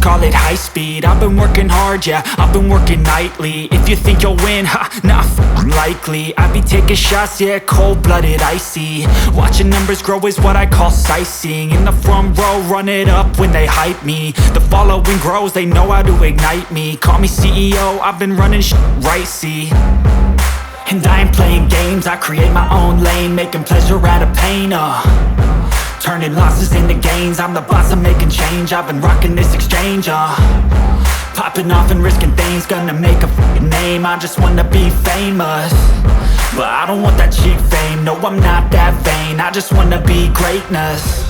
call it high speed. I've been working hard, yeah, I've been working nightly. If you think you'll win, not likely. I be taking shots, yeah, cold-blooded, icy. Watching numbers grow is what I call sightseeing. In the front row, run it up when they hype me. The following grows, they know how to ignite me. Call me CEO, I've been running right, see. And I ain't playing games, I create my own lane, making pleasure out of pain, turning losses into gains. I'm the boss, I'm making change. I've been rocking this exchange, popping off and risking things. Gonna make a f***ing name. I just wanna be famous, but I don't want that cheap fame. No, I'm not that vain. I just wanna be greatness.